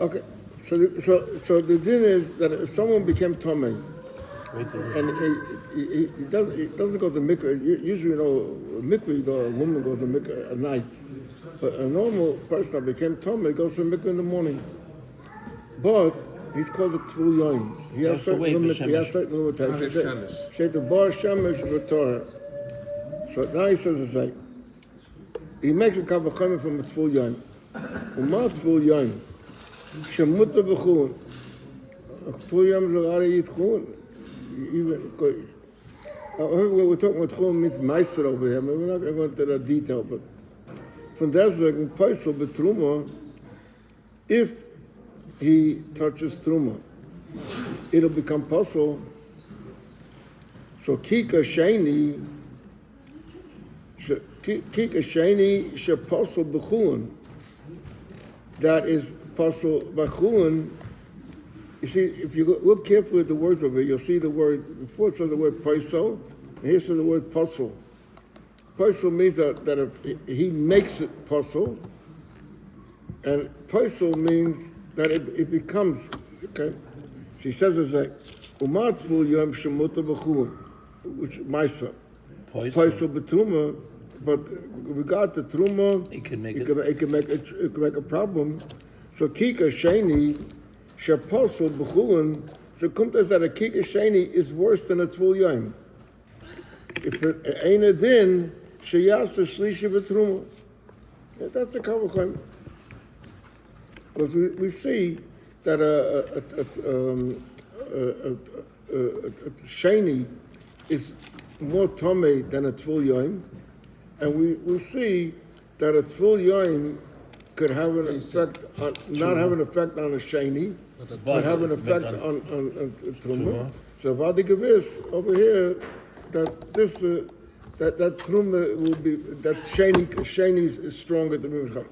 Okay, so the thing is that if someone became Tomei, and he doesn't go to mikveh. Usually, mikveh, a woman goes to mikveh at night. But a normal person that became Tomei goes to mikveh in the morning. But he's called a Tvul Yom. He has certain limitations. The bar shemesh v'torah. So now he says it's like, he makes a kavachayim from a Tvul Yom. Uma Tvul Yom. Shemuta b'chun. A Tvul Yom is a lot of yitchun. We're talking about Chum means meister over here. We're not going to go into that detail, but from there, like Paisel betruma, if he touches truma, it'll become pasul. So kika sheni shepasul b'chuan. That is pasul b'chuan. You see, if you look carefully at the words over here, you'll see the word, before it says the word paisel, and here it says the word pasul. Pasul means that if he makes it pasul, and pasul means that it becomes, okay? So he says it's like, umat v'ul yom shemuta b'chuan, which maisa. Pasul b'truma, but with regard to truma, it can make a problem. So kika sheni, Shaposel b'chuan, so kommt es that a kika sheni is worse than a tvul yom. If it ain't a din, sheyasa shlishi b'truma. That's a kavachayim. Because we see that a sheni is more tomei than a tvul yom, and we see that a tvul yom could have an effect on, not have an effect on a sheni, but have an effect on truma. So Vadi Gavis over here, that this that truma will be, that sheni is stronger than Mimcham.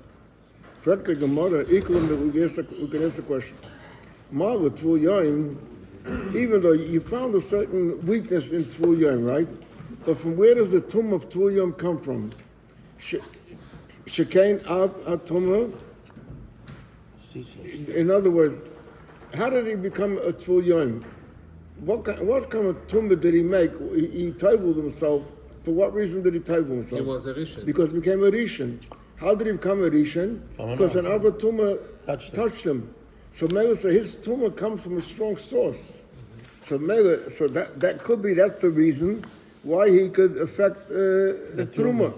Correct the Gemara, we can ask a question. Ma'ala Tvul Yom, even though you found a certain weakness in Tvul Yom, right? But from where does the tum of Tvul Yom come from? Shekain Tumah. In other words, how did he become a Tvul Yom? What kind of tumah did he make? He taivuled himself. For what reason did he taivul himself? He was a rishon. Because he became a rishon. How did he become a rishon? Because an other tumah touched him. So his tumah comes from a strong source. So that could be, that's the reason why he could affect the truma.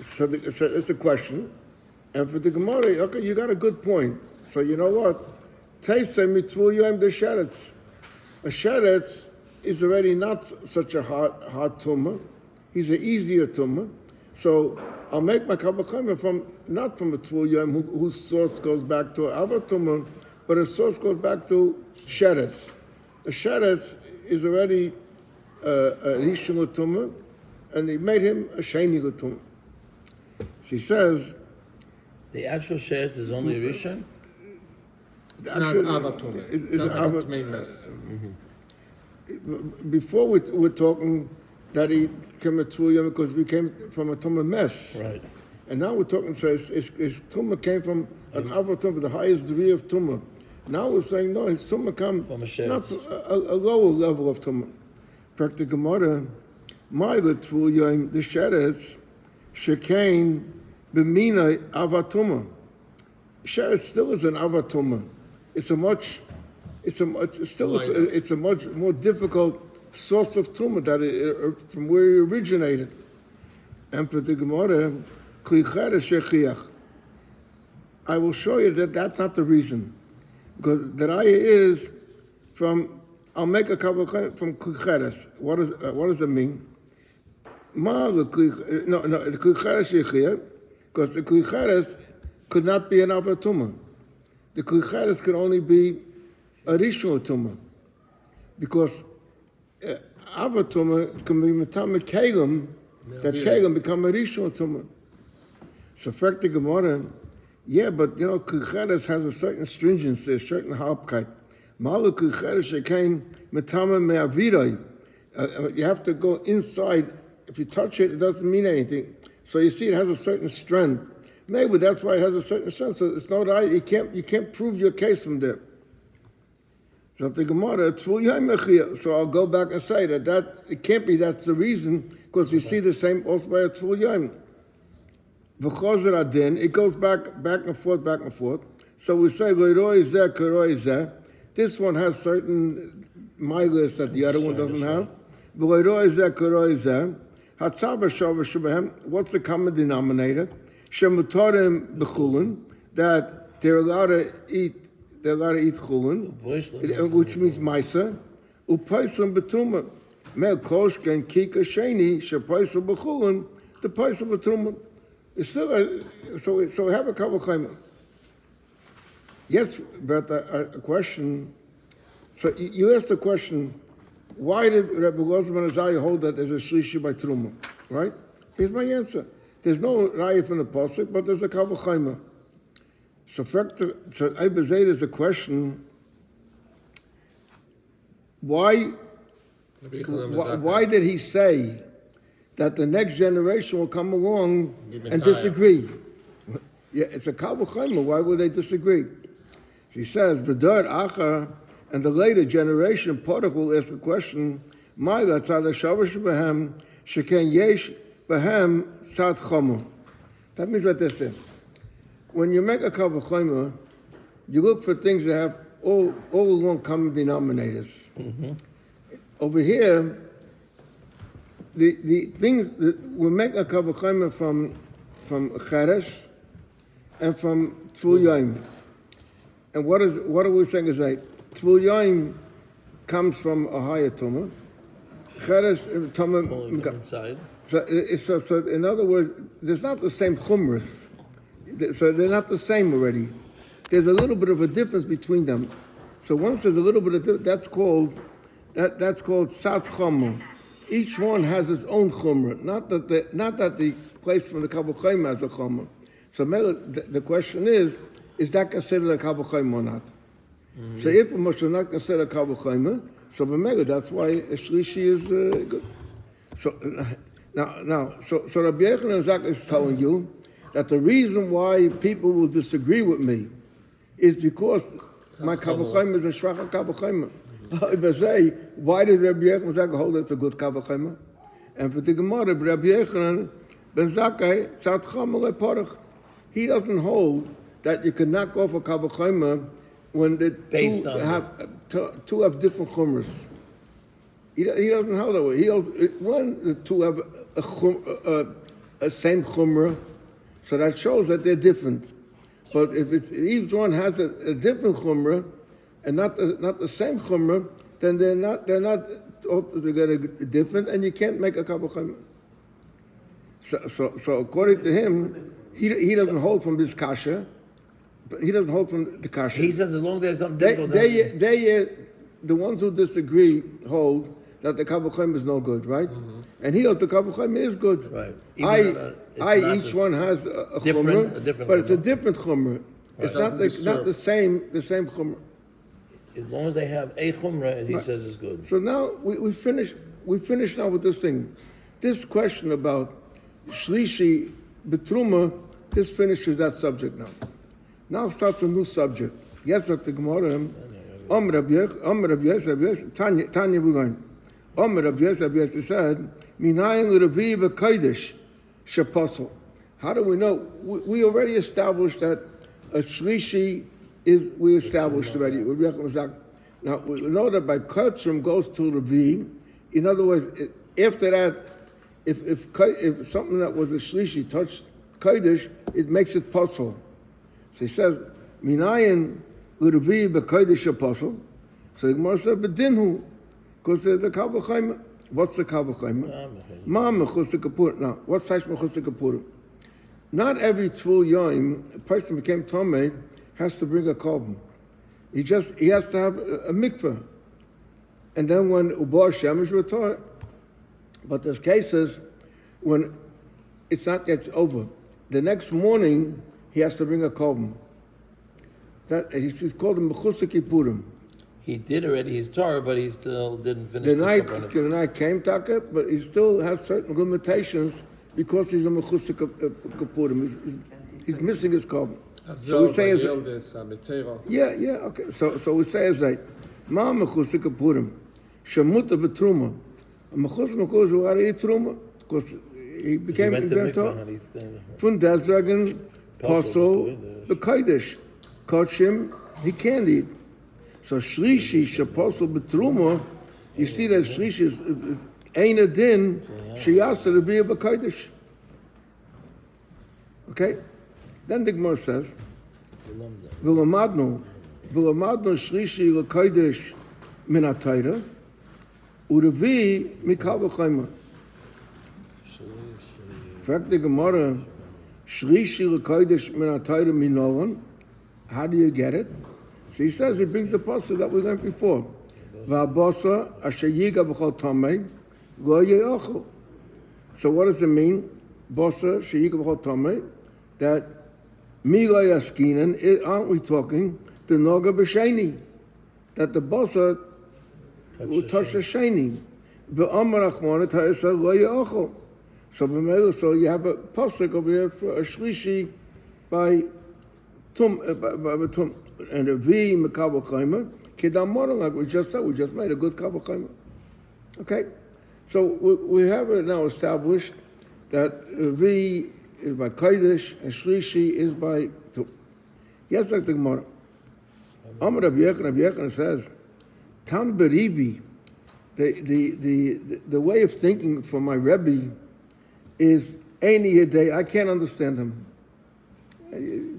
So it's a question. And for the Gemara, okay, you got a good point. So you know what? Teisei mitvul yom de sheretz. A sheretz is already not such a hard tumah. He's an easier tumah. So I'll make my kabbalah from not from a tvul yom whose source goes back to our tumah, but a source goes back to sheretz. A sheretz is already a rishon tumah, and he made him a sheni tumah. She says, the actual sheretz is only a rishon? It's not avatumah. It's not a main mess. Before we're talking that he came a tvul yom because we came from a tumah mess. Right. And now we're talking, so his tumah came from an avatumah, the highest degree of tumah. Now we're saying, no, his tumah come from not a lower level of tumah. Practically Gemara, my tvul yom, the sheretz, shekain, b'mina avatuma. Sheretz still is an avatuma. It's a much more difficult source of tumah that from where it originated. And for the Gemara, I will show you that that's not the reason, because the raya is from. I'll make a couple from kucheres. What does it mean? No, the kucheres shechiyah. Because the kucheres could not be an avatuma. The kucheres could only be a rishon tumah. Because avatuma can be metame kelim, that kelim become a rishon tumah. So, fact the Gemara, yeah, but kucheres has a certain stringency, a certain halbkeit. Malu kucheres shekain metame me'avirai. You have to go inside. If you touch it, it doesn't mean anything. So you see, it has a certain strength. Maybe that's why it has a certain strength. So it's not right. You can't prove your case from there. So the Gemara, so I'll go back and say that it can't be that's the reason, because we see the same also by a Tvul Yom. It goes back and forth. So we say this one has certain milas that the other one doesn't have. What's the common denominator? That they're allowed to eat chulin, which means maisa. Upaisam betuma. Mel koshken kika sheni shepaisam bechulin. The paisam betuma. It's still so we have a couple claimants. Yes, but a question. So you asked the question, why did Rabbi Elazar ben Azariah hold that there's a shlishi by truma? Right? Here's my answer. There's no raya from the pasuk, but there's a couple chayma. So there's a question. Why did he say that the next generation will come along and disagree? Yeah, it's a kabul chayma. Why would they disagree? He says, "V'dar acha," and the later generation, Porach will ask the question, "My latzad shavash behem sheken yesh behem sad chomu." That means like this: when you make a kabul chayma, you look for things that have all along common denominators. Mm-hmm. Over here, the things that we make a kabul chayma from cheresh and from tvul yom. And what are we saying is that Tvul Yom comes from a higher tumah. Cheresh tumah inside. So in other words, there's not the same chumras. So they're not the same already. There's a little bit of a difference between them. So once there's a little bit of difference, that's called sat chumah. Each one has its own chumrah. Not that the place from the kabul chayim has a chumrah. So the question is that considered a kabul chayim or not? Mm-hmm. So if a Moshe is not considered a kabul chayim, so b'mega, that's why a shlishi is good. So now, so Rabbi Yochanan Zak is telling you that the reason why people will disagree with me is because my kabul chayim is a shvacha kabul chayim. Why did Rabbi Yochanan Zak hold it's a good kabul chayim? And for the Gemara, Rabbi Yochanan ben Zakkai tzat chamale porach. He doesn't hold that you can knock off a kabul chayma when the two have different chumras. He doesn't hold that way. He holds when the two have a same chumra, so that shows that they're different. But if each one has a different chumra and not the same chumra, then they're not altogether different, and you can't make a kabul chayma. So according to him, he doesn't hold from this kasha. But he doesn't hold from the kasha. He says as long as there's something the ones who disagree hold that the kabul chayim is no good, right? Mm-hmm. And he holds the kabul chayim is good. Right. Each one has a chumrah, but it's a different chumrah. Right. It's not the same chumrah. As long as they have a chumrah, he says it's good. So now we finish now with this thing. This question about shlishi betruma, this finishes that subject now. Now starts a new subject. Yes, Dr. Gemara. Rabbi Yosef, Tanya, we're going. Rabbi Yosef said, Minayin Revi b'Kodesh sheposel. How do we know? We already established that a shlishi we established already. Now we know that by Kotzrim goes to Revi. In other words, after that, if something that was a shlishi touched Kodesh, it makes it posel. So he says, Minayin Revi b'Kodesh sheposel. So the Gemara said, B'dinhu, because the kabul chayma. What's the kabul chayma? Ma mechus kapur. Now, what's tash mechus kapur? Not every tvul yom a person became tomei has to bring a korban. He has to have a mikveh, and then when ubar shemesh v'tor. But there's cases when it's not yet over. The next morning he has to bring a korban. That he's called a mechus kippurim. He did already his Torah, but he still didn't finish the night came Taka, but he still has certain limitations because he's a mechus kippurim. He's missing his korban. So we say as okay. So we say as a ma mechusik kapurim shemuta betruma. Mechus mechus who are truma because he became from deswegen posel the kodesh kochim he can't eat. So shlishi sheposel betruma. You see that shlishi is ein adin sheyasa to be a kodesh. Okay. Then the Gemara says, "V'lamadnu shlishi l'kodesh min ha'Torah, u'revi mikal v'chayma." In fact, the Gemara, shlishi l'kodesh min ha'Torah minolan. How do you get it? So he says, he brings the pasuk that we learned before. V'abasa asher yiga b'chol tamei lo ye'achol. So what does it mean? Basa sheyiga b'chol tamei, that Mila Yaskinan, aren't we talking the Noga B'Sheni? That the Basa will touch the Sheni. V'amarachmona ta'isa lo ya'achol. So you have a pasuk over here for a shlishi by tum, and a V mekabel chayma kedamor, like we just said. We just made a good kabel chayma. Okay, so we have it now established that V is by Kodesh and Shlishi is by Tum. Yes, like the Gemara. Amar Rabbi Yechon says, Tam Beribi, the way of thinking for my Rebbe is Eini Yedei. I can't understand him.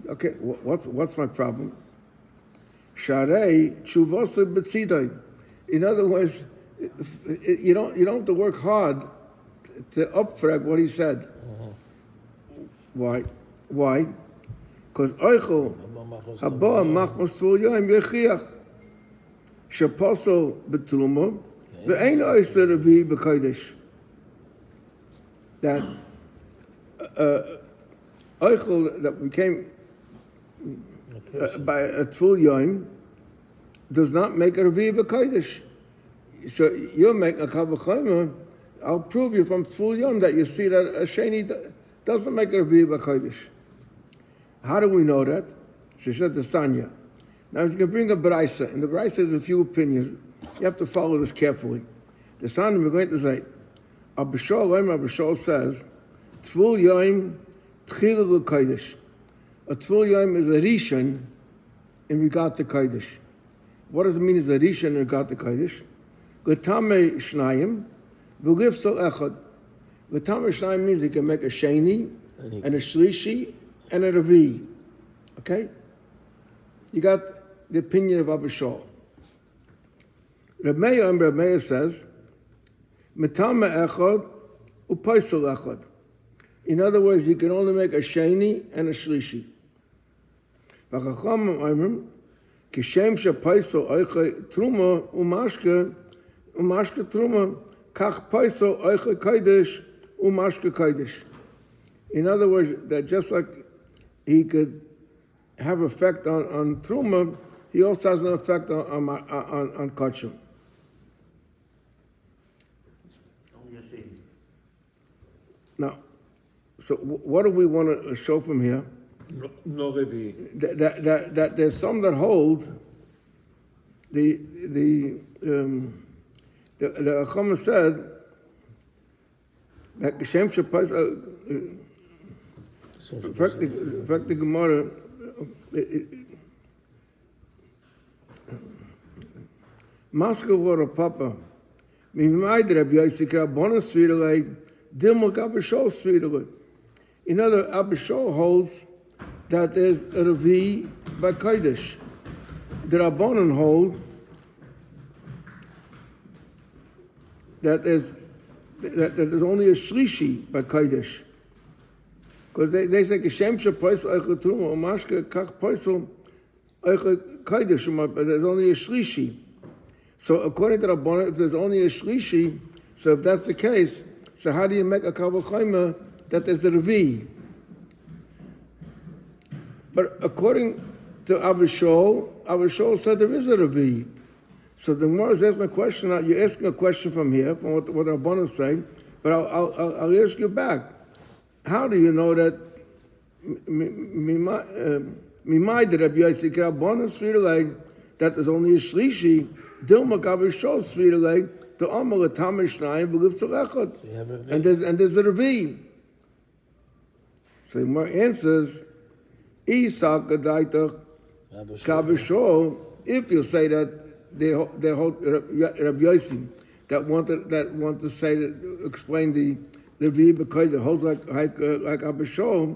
Okay, what's my problem? Sharei Chuvasa B'tzidai. In other words, you don't have to work hard to upfrag what he said. Why? Because Eichel Haba Machmas Tul Yom Yechiach Sheposel Betruma Ve'ein Oyser Revi B'Kodesh. That Eichel that became by a Tul Yom does not make a Revi B'Kodesh. So you're making a Kavachayma. I'll prove you from Tul Yom that you see that a Sheni doesn't make a Revi B'Kodesh. How do we know that? She said to Sanya. Now he's going to bring a Braisa. In the Braisa there's a few opinions. You have to follow this carefully. The Sanya we're going to say, Abishol says, Tvul Yom Tchila L'Kodesh. A Tvul Yom is a Rishon in regard to Kodesh. What does it mean is a Rishon in regard to Kodesh? L'tamei Shnayim, V'lifsol Echad. L'tamei Shnayim means they can make a Sheni, and a Shlishi, and a Revi. Okay? You got the opinion of Abishol. Reb Meir says, Metame Echad, Upaisol Echad. In other words, you can only make a Sheni and a Shlishi. V'chacham Oimrim, Kishem shepaisol oiche truma umashke truma kach paisol oiche kodesh umashke kodesh. In other words, that just like he could have effect on truma, he also has an effect on kachim. Now, so what do we want to show from here? No Revi. That there's some that hold the Chama said that Shem Shapaz. In fact, the Gemara. Masker war a papa. Mi meid Rabbi Yosef bonus friedele, Dilmok Abishol friedele. In other, Abishol holds that there's a Revi by Kodesh. The Rabbanon hold that there's only a Shlishi by Kodesh. Because they say, Kishem Shapoisel Eichel Truma, Mashke Kach Poisel Eichel Kodesh, but there's only a Shlishi. So according to Rabbanon, if there's only a Shlishi, so if that's the case, so how do you make a Kabbalah Chayma that there's a Revi? But according to Abishol said there is a Revi. So the Gemara is asking a question. You're asking a question from here, from what Rabbanan say, but I'll ask you back. How do you know that Mimai did Rabbi Yossi Rabbanon Svirelei, that is only a Shlishi, Dilma Gabishol Svirelei, the Omer Tamish Naim, Believe Tzalechot. And there's a Revi. So more answers, Isak Gadaitach Gabishol, if you say that they hold Rabbi Yossi, that want to say that explain the Revi because it holds like Abishol,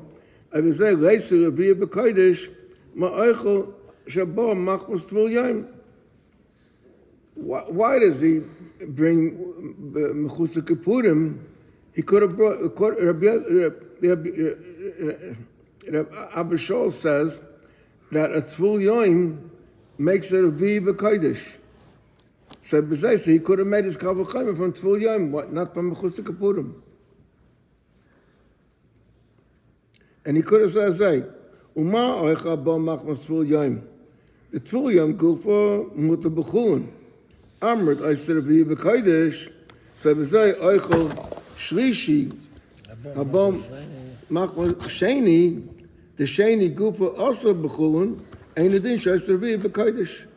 I will say Reisi Revi B'Kodesh Ma'oichel Shabo Machmas Tvul Yom. Why does he bring Mechusar Kippurim? He could have brought Abishol says that a Tvul Yom makes it a Revi B'Kodesh. So besides, he could have made his Kavachayim from Tvul Yom, not from Mechusar Kippurim. And he could have said, Uma oicha bo machmas Tvul Yom. The Tvul Yom go for Mutter B'chun. Amrit oiser Revi B'Kodesh. So besides, oichel Shlishi, Habom machmas Sheni, the Sheni go for also B'chun, and it didn't show Revi B'Kodesh.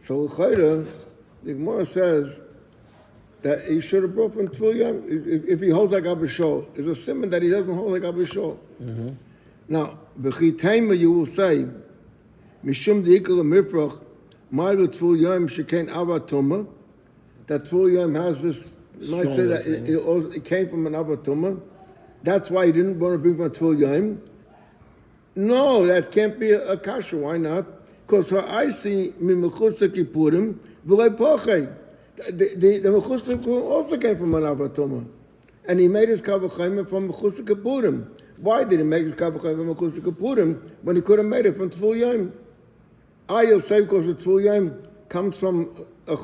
So the Gemara says that he should have brought from Tvul Yom if he holds like Abishol. It's a simon that he doesn't hold like Abishol. Now, B'chitayma you will say, Mishum Deikal Mifrach, Ma'il Tvul Yom Shekain Avatuma, that Tvul Yom has this, might say that it came from an Avatuma. That's why he didn't want to bring from Tvul Yom. No, that can't be a kasha. Why not? Because I see Mimechusar Kippurim, V'lei Pochei. The Mechusar Kippurim also came from an Avatoma. And he made his Kavachayim from Mechusar Kippurim. Why did he make his Kavachayim from Mechusar Kippurim when he could have made it from Tvul Yom? I'll say because the Tvul Yom comes from a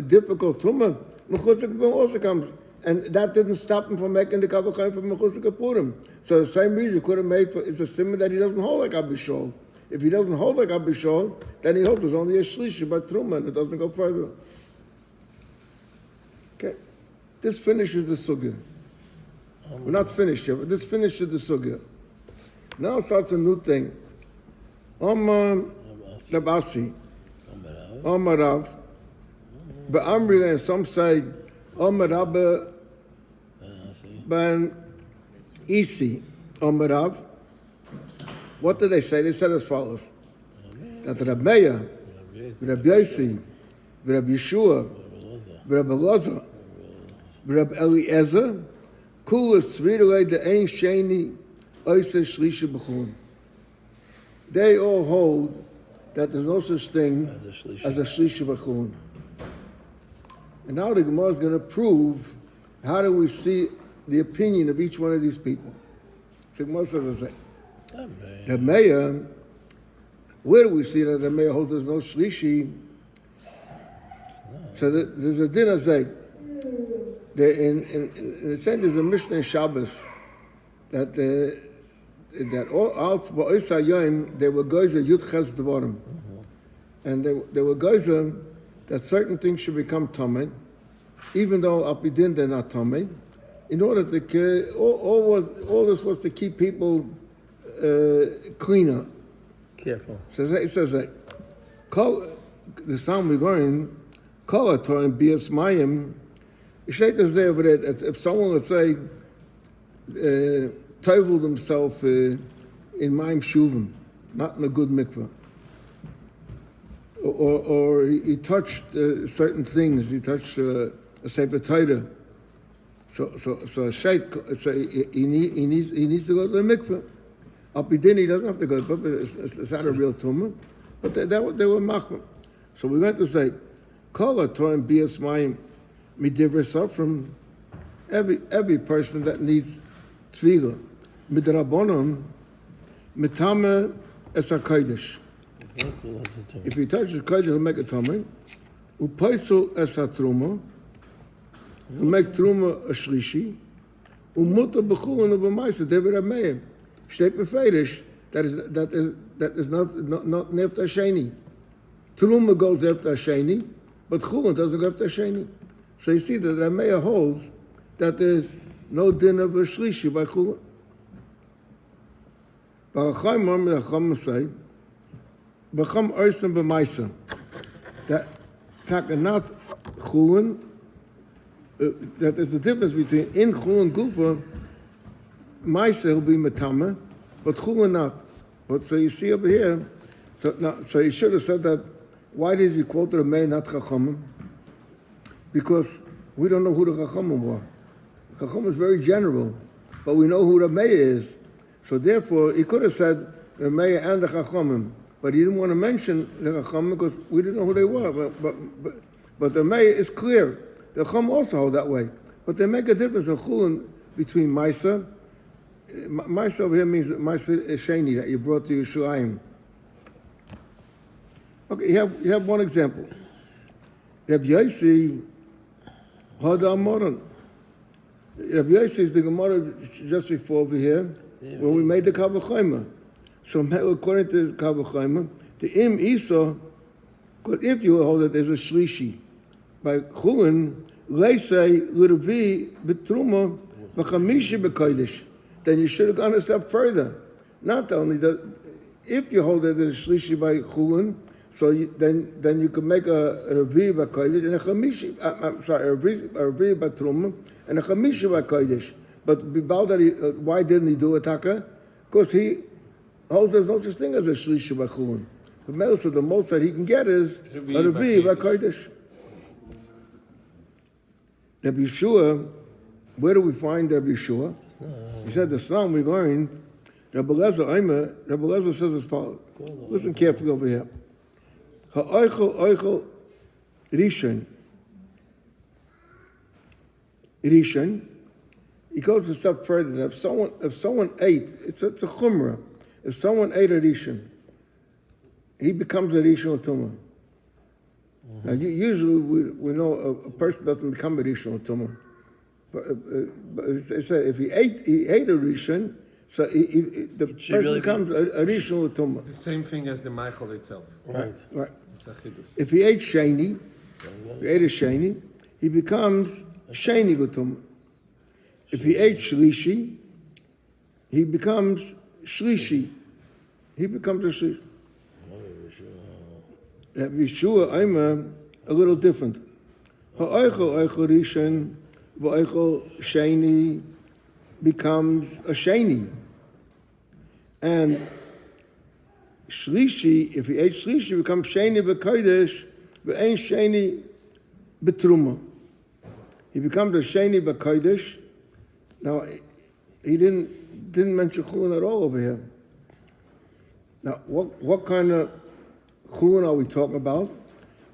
difficult Tumah. Mechusar Kippurim also comes. And that didn't stop him from making the Kavachayim from Mechusar Kippurim. So the same reason he could have made, it's a simon that he doesn't hold like Abishol. If he doesn't hold like Abishol, then he holds there's only a shlishi by Truma, and it doesn't go further. Okay, this finishes the sugya. We're not finished yet, but this finishes the sugya. Now starts a new thing. Omar Rabasi, Omar Rav, Ba'amri, and some say Omar Rabba Ben Isi, Omar Rav. What did they say? They said as follows: that Rabbi Meir, Rabbi Yossi, Rabbi Yeshua, Rabbi Elazar, Rabbi Eliezer, Kula Svirulei the Ein Sheni Oisei Shlishi B'chun. They all hold that there's no such thing as a Shlishi B'chun. And now the Gemara is going to prove how do we see the opinion of each one of these people. So the Gemara says, the Meir, where do we see that the Meir holds there's no shlishi? So there's a din azay. In the sense, there's a Mishnah in Shabbos that all ba'osa yom they were goyzer yud ches dvarim, and they were goyzer that certain things should become tamei, even though apidin they're not tamei, in order to all this was to keep people cleaner. Careful. So it says that the sound we're going, call a Torah and bias mayim. Sheit is there, but if someone would say toivel himself in mayim shuvim, not in a good mikveh, or he touched certain things, he touched a sefer Torah. So sheit, so he needs to go to the mikveh. Apidin, he doesn't have to go, but it's not a real tumah. But they were machmir. So we went to say, call a Torah and bias mayim midivra from every person that needs tefillah. Midrabanon mitame es hakodesh. If he touches kodesh, he'll make a tamei. Upaisel es hatruma. He'll make truma a shlishi. Umuta b'chulin ub'maisa David Ameir. Steht befeirish that is not nefta sheni. Truma goes after sheni, but chulin doesn't go after sheni. So you see that Rameya holds that there's no din of a shlishi by chulin. B'achayim the Chacham say, b'cham oisim b'maisa, that taka not chulin, that there's a difference between in chulin gufa, maisa will be matama, but chulin not. But so you see over here, so you should have said that. Why did he quote the Rameh, not Chachamim? Because we don't know who the Chachamim were. Chachamim is very general, but we know who the Rameh is. So therefore, he could have said the Rameh and the Chachamim, but he didn't want to mention the Chachamim because we didn't know who they were. But the Rameh is clear. The Chachamim also hold that way. But they make a difference in Chulin between Maisa. Maisa over here means Maisa Sheni, that you brought to Yerushalayim. Okay, you have one example. Rabbi Yossi Hada Moran. Rabbi Yossi is the Gemara just before over here, when we made the Kavachayma. So according to the Kavachayma, the Im Isa, because if you hold it, there's a Shlishi. By Chulin, Leisei L'Revi B'Truma B'Chamishi B'Kodesh. Then you should have gone a step further. Not only that, if you hold it, there's a Shlishi by Chulin, so then you can make a Revi B'Kodesh and a Chamishi, a Revi B'Truma and a Chamishi B'Kodesh. But why didn't he do a Taka? Because he holds there's no such thing as a Shlishi B'Chulin. So the most that he can get is a Revi B'Kodesh. Rabbi Yeshua, where do we find Rabbi Yeshua? He said the Slam we learned. Rabbi Lezer says as follows. Listen carefully over here. Ha'oichel rishon. Rishon. He goes a step further. If someone ate, it's a chumrah. If someone ate a rishon, he becomes a rishon tumah. Now, usually we know a person doesn't become a rishon tumah. But it said if he ate a rishon, so the person really becomes a rishon tumah. The same thing as the Michael itself. Right. If he ate sheni, he becomes sheni tumah. If he ate shlishi, he becomes shlishi. He becomes a shlishi. Rabbi Yeshua Aimer a little different. Ha'oichel rishon v'oichel sheni becomes a sheni, and shlishi, if he ate shlishi, becomes sheni b'kodesh v'ein sheni b'truma. He becomes a sheni b'kodesh. Now he didn't mention chulin at all over here. Now what kind of chulin are we talking about?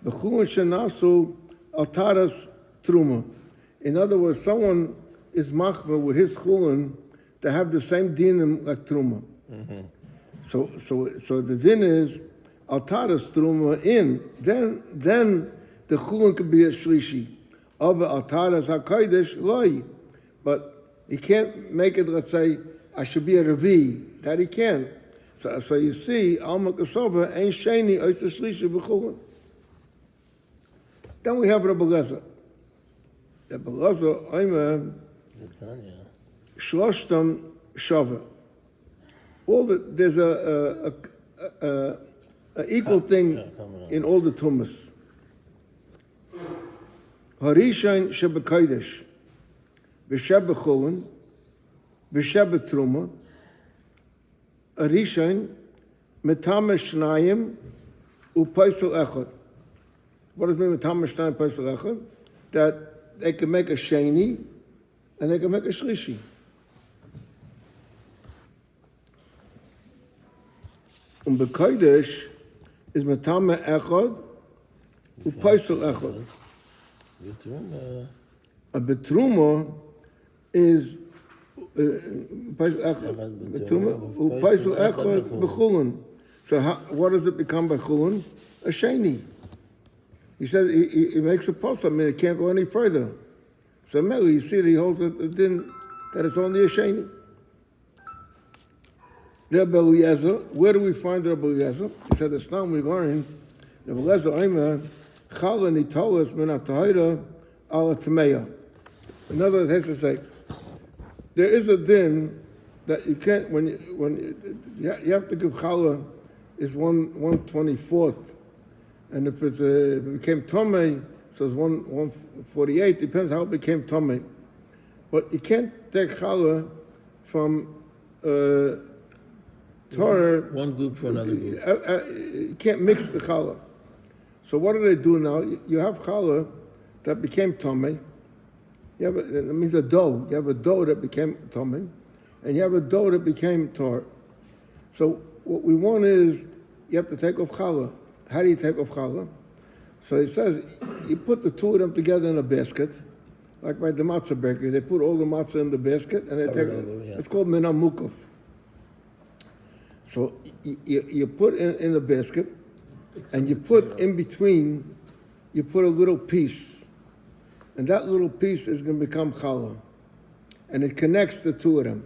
The chulin shenasu altaras truma. In other words, someone is machma with his chulin to have the same dinim like truma. Mm-hmm. So the din is altaras truma in. Then the chulin could be a shlishi. Over altaras hakodesh loy. But he can't make it. Let's say I should be a revi. That he can't. So you see, Alma Kasova ain't sheni oisa shlishi b'chulin. Then we have Rabbi Lezer. Rabbi Lezer, I'm shloshtam shava. There's a equal thing in all the tumas. Harishain shebekaidesh, v'sheb b'chulin, v'sheb b'truma. Arishain, metame shnayim, upaisel echad. What does it mean metame shnayim upaisel echad? That they can make a sheni and they can make a shlishi. B'kodesh is metame echad, upaisel echad. A betruma is so what does it become by chulin? A sheni. He says he makes a post. I mean, it can't go any further. So Meli, you see that he holds that it's only a sheni. Rabbi Eliezer, where do we find Rabbi Eliezer? He said it's now we learn Rabbi Eliezer Aimer Chala Nitolas Min HaTahira Al Tameya. In other words, he has to say there is a din that you can't you have to give challah is 1/24, and if it became tomei, so it's 1/48. Depends how it became tomei, but you can't take challah from Torah. One group for another group. You can't mix the challah. So what do they do now? You have challah that became tomei. That means a dough. You have a dough that became tomei, and you have a dough that became tor. So what we want is you have to take off challah. How do you take off challah? So it says you put the two of them together in a basket, like by the matzah bakery. They put all the matzah in the basket, and they take it. Yeah. It's called mina mukaf. So you put in the basket, and you put in between, you put a little piece. And that little piece is going to become challah. And it connects the two of them.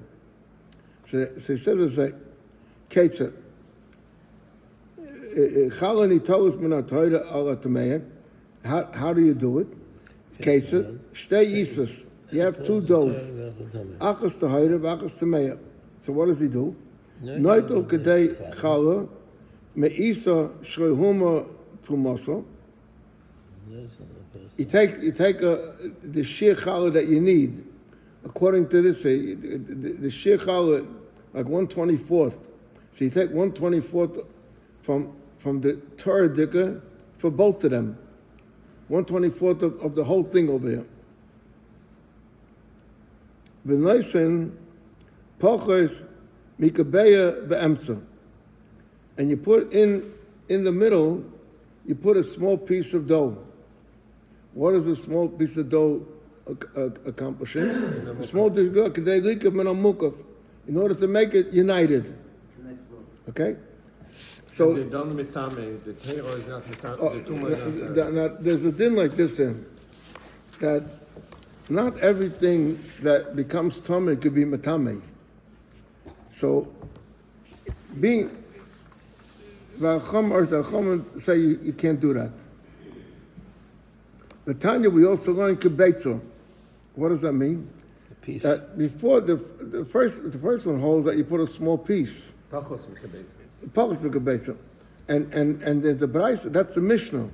So it says it's like, Ketzat. Challah nitolos min ha-Torah al ha-Tameya. How do you do it? Ketzat. Shtei isus. You have two doughs. Achas Tahira, achas Tameya. So what does he do? Noitol kedei challah, me'isa shreihuma trumasa. You take the sheer challah that you need, according to this, the sheer challah, like 1/24. So you take 1/24 from the Torah dikah for both of them. 1/24 of the whole thing over here. V'noisen pochos mikabeya be'emsa. And you put in the middle, you put a small piece of dough. What is a small piece of dough accomplishing? A small piece of dough, in order to make it united. Okay? So they're done with tame. The teiro is not the tumor is not. There's a thing like this in that not everything that becomes tummy could be matame. So being the Chacham say you can't do that. But Tanya, we also learn kibetzo. What does that mean? A piece. That before the first one holds that you put a small piece. Pachos mikabetzo. Pachos mikabetzo. And the Braisa, that's the Mishnah.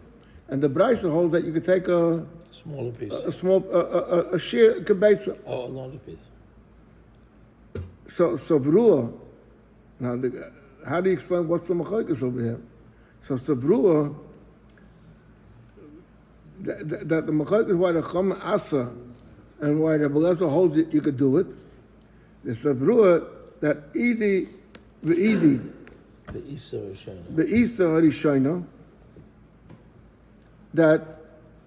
And the Braisa holds that you could take a smaller piece. A sheer kibetzo. Oh, a larger piece. So Vrua, now how do you explain what's the machlokes over here? So Vrua, that the machlokes why the Chama Asa and why the Beleza holds it, you could do it. The Vrua that Idi v'Idi The Isa Harishayna, that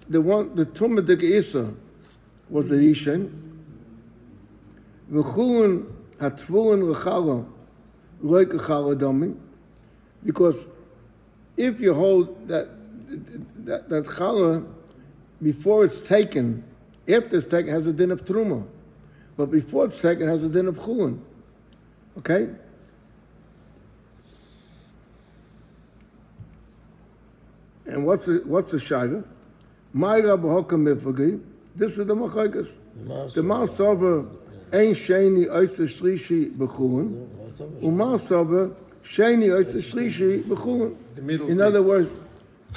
the Tumah Dik Isa was the Yishen, v'chulun hatvulun l'chala like a chala dami, because if you hold that chala before it's taken, after it's taken, has a din of truma, but before it's taken, has a din of chulun. Okay. And what's the shayla? Ma'ira b'hoka mifagi. This is the machlokes. The Ma'asava ein sheni oisa shlishi b'chulun. U'Ma'asava sheni oisa shlishi b'chulun. In other words,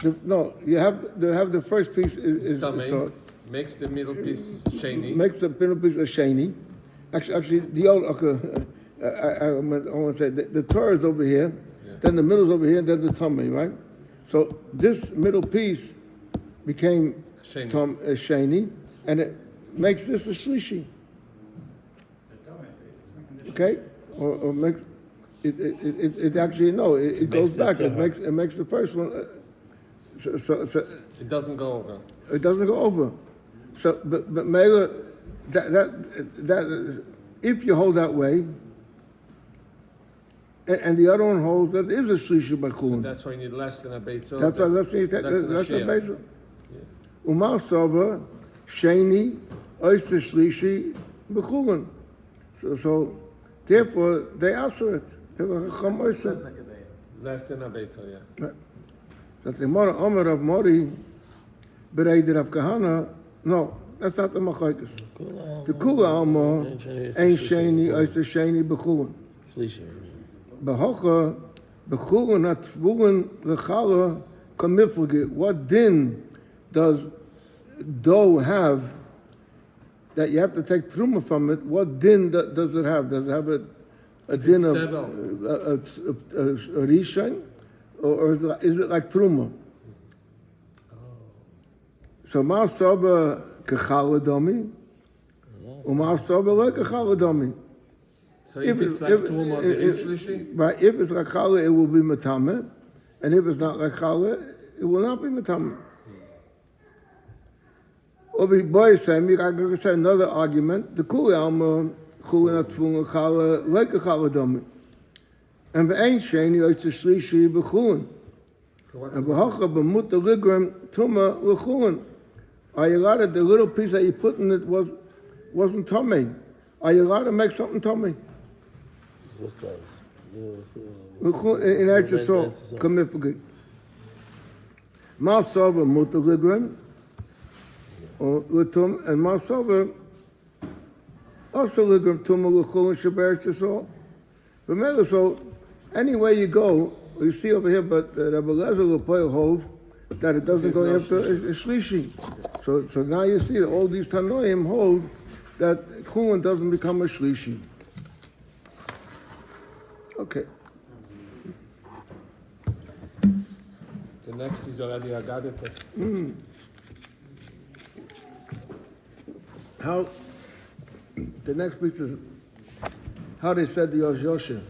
you have the first piece is taught. Makes the middle piece sheni. Makes the middle piece a sheni. Actually, the old I want to say the Torah is over here, then the middle is over here, and then the tummy, right? So this middle piece became sheni, and it makes this a shlishi. Okay, or makes it actually it goes back. It makes the first one. So it doesn't go over. It doesn't go over. So but maybe that if you hold that way, and the other one holds that is a shlishi b'chulun. So that's why you need less than a beitzah. That's why less than a beitzah. Umar sava sheni oisa shlishi b'chulun. So therefore they answer it. Less than a beitzah, yeah. That the Gemara Omer of Mori bereided of Kahana. No, That's not the machlokes. The kula alma ain't sheni, it's a sheni b'chulin. Shlishi. B'hocha b'chulin hatvulin l'chala kamiflige. What din does dough have that you have to take truma from it? What din does it have? Does it have a din of a rishon, or is it like truma? So mar soba kechala dami, umar soba like kechala dami. So if it's like Truma, there is Shlishi? Right, if it's like challah, it will be matame, and if it's not like challah, it will not be matame. Or be boy saying, I can say another argument. The kuli alma chulin atfun challah like a challah dami, and the ain't sheni it's a shlishi b'chulin, and b'hacha b'mut the ligram tuma l'chulin. Are you allowed to, the little piece that you put in it wasn't tummy? Are you allowed to make something tummy? In that you saw, come here for good. Masova mutaligram, or litum, and Masova also ligram tumah l'chul and shaber yisrael. Remember, so anywhere you go, you see over here, but Rabbi Lezer Lepoel holds that it doesn't go after a shlishi. So now you see that all these Tanoim hold that chulin doesn't become a shlishi. Okay. The next is already Agadete. How, the next piece is how they said the Yosh Yosha.